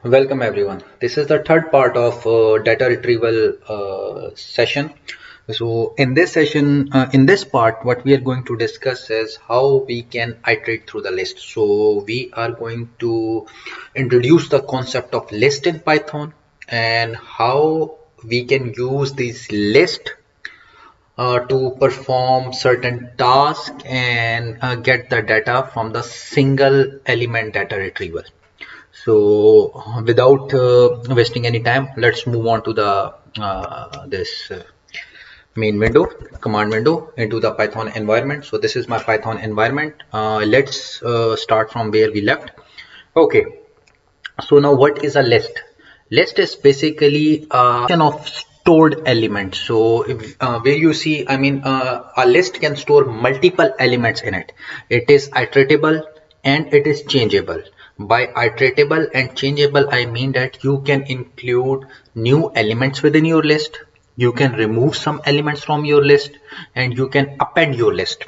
Welcome everyone. This is the third part of data retrieval session. So in this session, in this part, what we are going to discuss is how we can iterate through the list. So we are going to introduce the concept of list in Python and how we can use this list to perform certain tasks and get the data from the single element data retrieval. So without wasting any time, let's move on to the this main window, command window, into the Python environment. So this is my Python environment. Let's start from where we left. Okay, so now what is a list? List is basically a collection of stored elements. So if, where you see, a list can store multiple elements in it. It is iteratable and it is changeable. By iteratable and changeable, I mean that you can include new elements within your list. You can remove some elements from your list and you can append your list.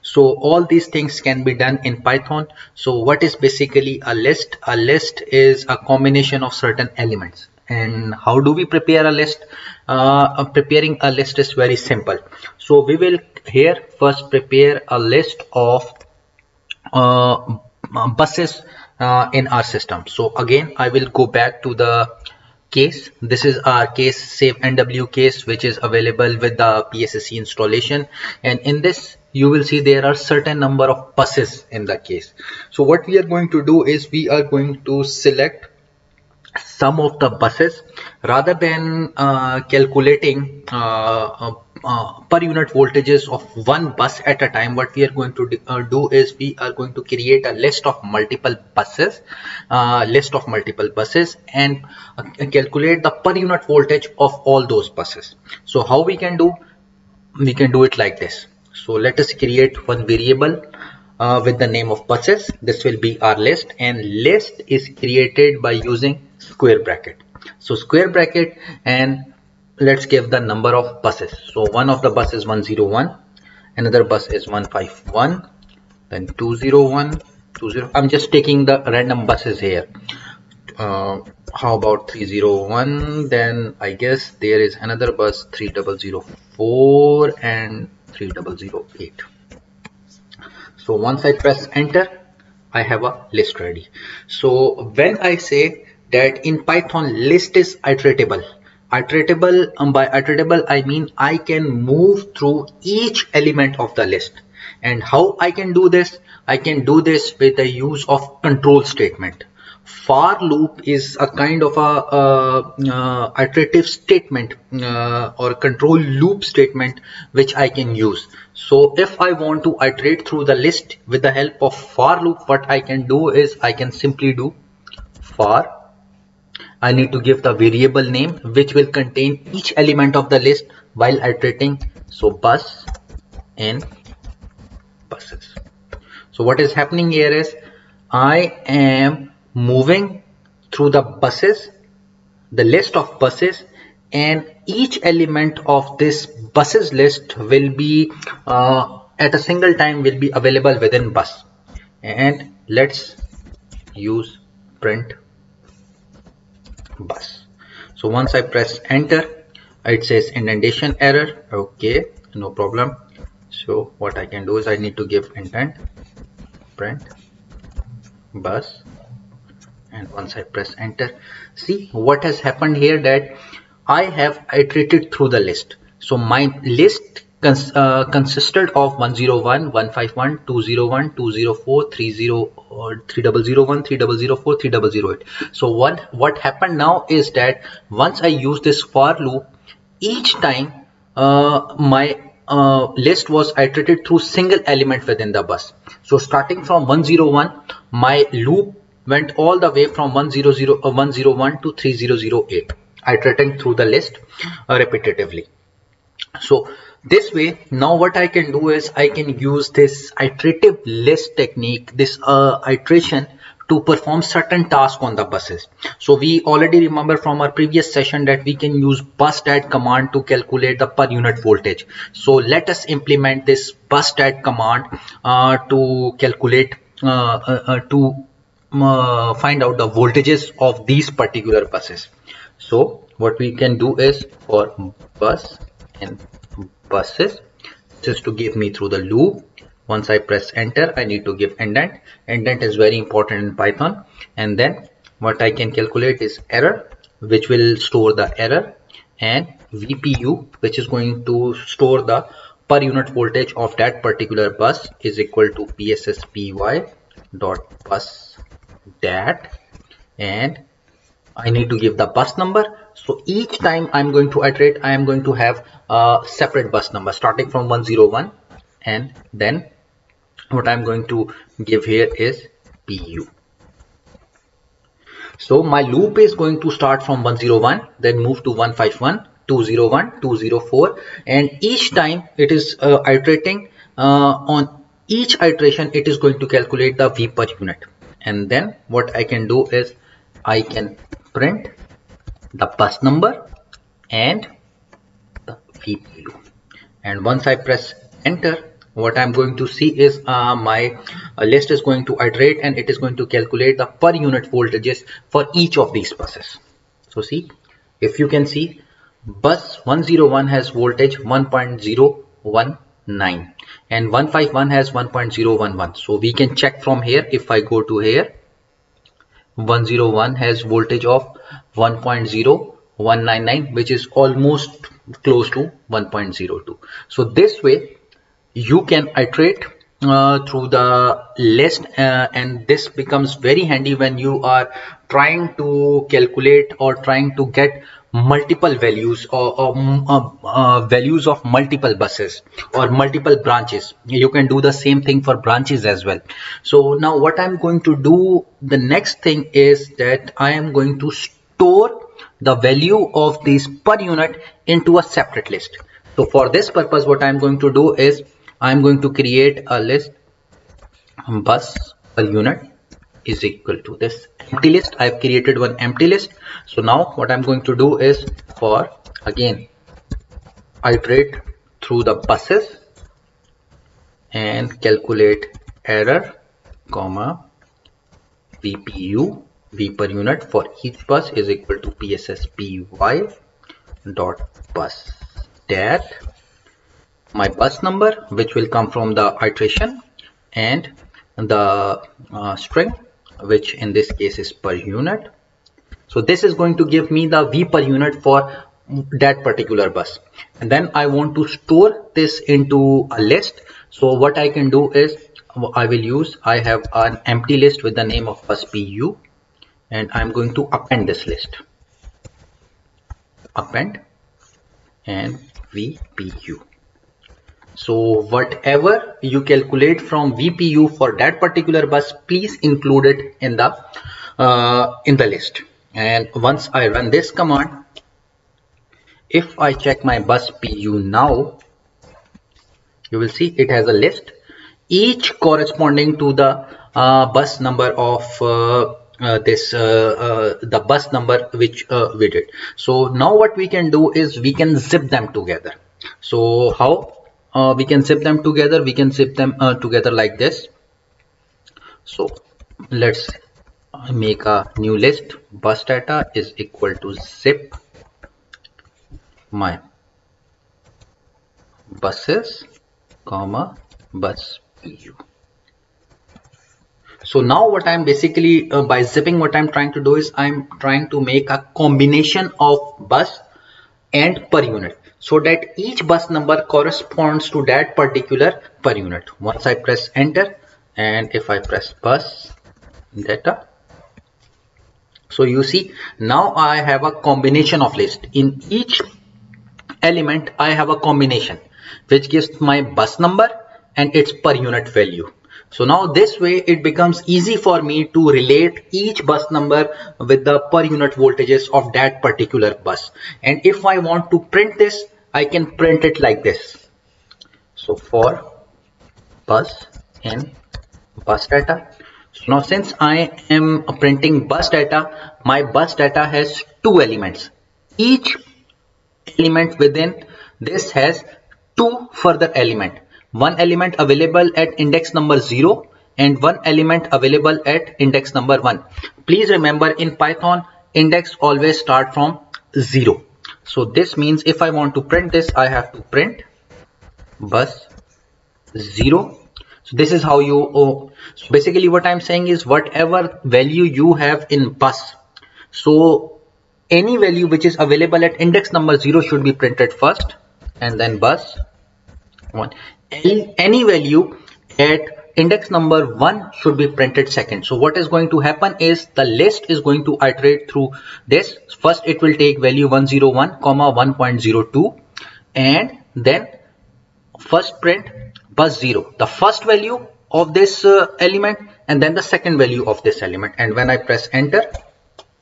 So all these things can be done in Python. So what is basically a list? A list is a combination of certain elements. And how do we prepare a list? Preparing a list is very simple. So we will here first prepare a list of buses in our system. So again, I will go back to the case. This is our case save NW case, which is available with the PSSE installation. And in this, you will see there are certain number of buses in the case. So what we are going to do is we are going to select some of the buses rather than calculating per unit voltages of one bus at a time. What we are going to do is we are going to create a list of multiple buses and calculate the per unit voltage of all those buses. So how we can do it like this. So let us create one variable with the name of buses. This will be our list, and list is created by using square bracket. So square bracket, and let's give the number of buses. So one of the bus is 101, another bus is 151, then 201, 20. I'm just taking the random buses here. How about 301? Then I guess there is another bus 3004 and 3008. So once I press enter, I have a list ready. So when I say that in Python list is iteratable, by iteratable I mean I can move through each element of the list. And how I can do this? I can do this with the use of control statement. For loop is a kind of a iterative statement or control loop statement which I can use. So if I want to iterate through the list with the help of for loop, what I can do is I can simply do for. I need to give the variable name which will contain each element of the list while iterating. So bus and buses. So what is happening here is I am moving through the buses, the list of buses, and each element of this buses list will be at a single time will be available within bus. And let's use print bus. So once I press enter, it says indentation error. Okay, no problem. So what I can do is I need to give indent print bus, and once I press enter, see what has happened here, that I have iterated through the list. So my list consisted of 101, 151, 201, 204, 3001, 3004, 3008. So what happened now is that once I use this for loop, each time my list was iterated through single element within the bus. So starting from 101, my loop went all the way from 101 to 3008, iterating through the list repetitively. So this way, now what I can do is I can use this iterative list technique, this iteration, to perform certain tasks on the buses. So we already remember from our previous session that we can use busstat command to calculate the per unit voltage. So let us implement this busstat command to calculate to find out the voltages of these particular buses. So what we can do is for bus and buses, this is to give me through the loop. Once I press enter, I need to give indent. Indent is very important in Python. And then what I can calculate is error, which will store the error, and VPU, which is going to store the per unit voltage of that particular bus, is equal to PSSPY dot bus dat, and I need to give the bus number. So each time I'm going to iterate, I am going to have a separate bus number starting from 101, and then what I'm going to give here is PU. So my loop is going to start from 101, then move to 151, 201, 204, and each time it is iterating on each iteration, it is going to calculate the V per unit. And then what I can do is I can print the bus number and the VPU. And once I press enter, what I'm going to see is my list is going to iterate, and it is going to calculate the per unit voltages for each of these buses. So see, if you can see, bus 101 has voltage 1.019 and 151 has 1.011. So we can check from here. If I go to here, 101 has voltage of 1.0199, which is almost close to 1.02. So this way you can iterate through the list, and this becomes very handy when you are trying to calculate or trying to get multiple values or values of multiple buses or multiple branches. You can do the same thing for branches as well. So now what I'm going to do, the next thing is that I am going to store the value of this per unit into a separate list. So for this purpose, what I'm going to do is I'm going to create a list bus per unit is equal to this empty list. I've created one empty list. So now what I'm going to do is for again iterate through the buses and calculate error comma VPU V per unit for each bus is equal to PSSPY dot bus dat, my bus number, which will come from the iteration, and the string, which in this case is per unit. So this is going to give me the V per unit for that particular bus, and then I want to store this into a list. So what I can do is I have an empty list with the name of bus PU, and I'm going to append this list, append and VPU. So whatever you calculate from VPU for that particular bus, please include it in the list. And once I run this command, if I check my bus PU now, you will see it has a list, each corresponding to the bus number of the bus number which we did. So now what we can do is we can zip them together. So how we can zip them together? We can zip them together like this. So let's make a new list. Bus data is equal to zip my buses comma bus PU. So now what I'm basically by zipping, what I'm trying to do is I'm trying to make a combination of bus and per unit, so that each bus number corresponds to that particular per unit. Once I press enter, and if I press bus data, so you see now I have a combination of list. In each element I have a combination which gives my bus number and its per unit value. So now this way it becomes easy for me to relate each bus number with the per unit voltages of that particular bus. And if I want to print this, I can print it like this. So for bus and bus data. So now since I am printing bus data, my bus data has two elements. Each element within this has two further element. One element available at index number 0 and one element available at index number 1. Please remember, in Python, index always start from 0. So this means if I want to print this, I have to print bus 0. So this is how you, so basically what I'm saying is whatever value you have in bus, so any value which is available at index number 0 should be printed first, and then bus 1. Any value at index number 1 should be printed second. So what is going to happen is the list is going to iterate through this. First it will take value 101 comma 1.02, and then first print bus 0, the first value of this element, and then the second value of this element. And when I press enter,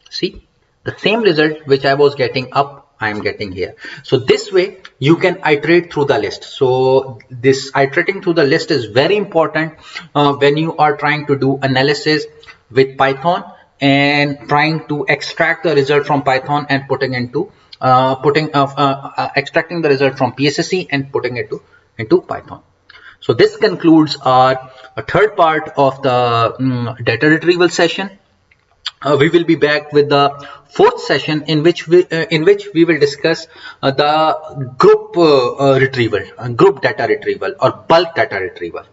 see the same result which I was getting up, I am getting here. So this way you can iterate through the list. So this iterating through the list is very important when you are trying to do analysis with Python and trying to extract the result from Python and putting into extracting the result from PSSE and putting it into Python. So this concludes our third part of the data retrieval session. We will be back with the fourth session in which we will discuss the group retrieval, group data retrieval or bulk data retrieval.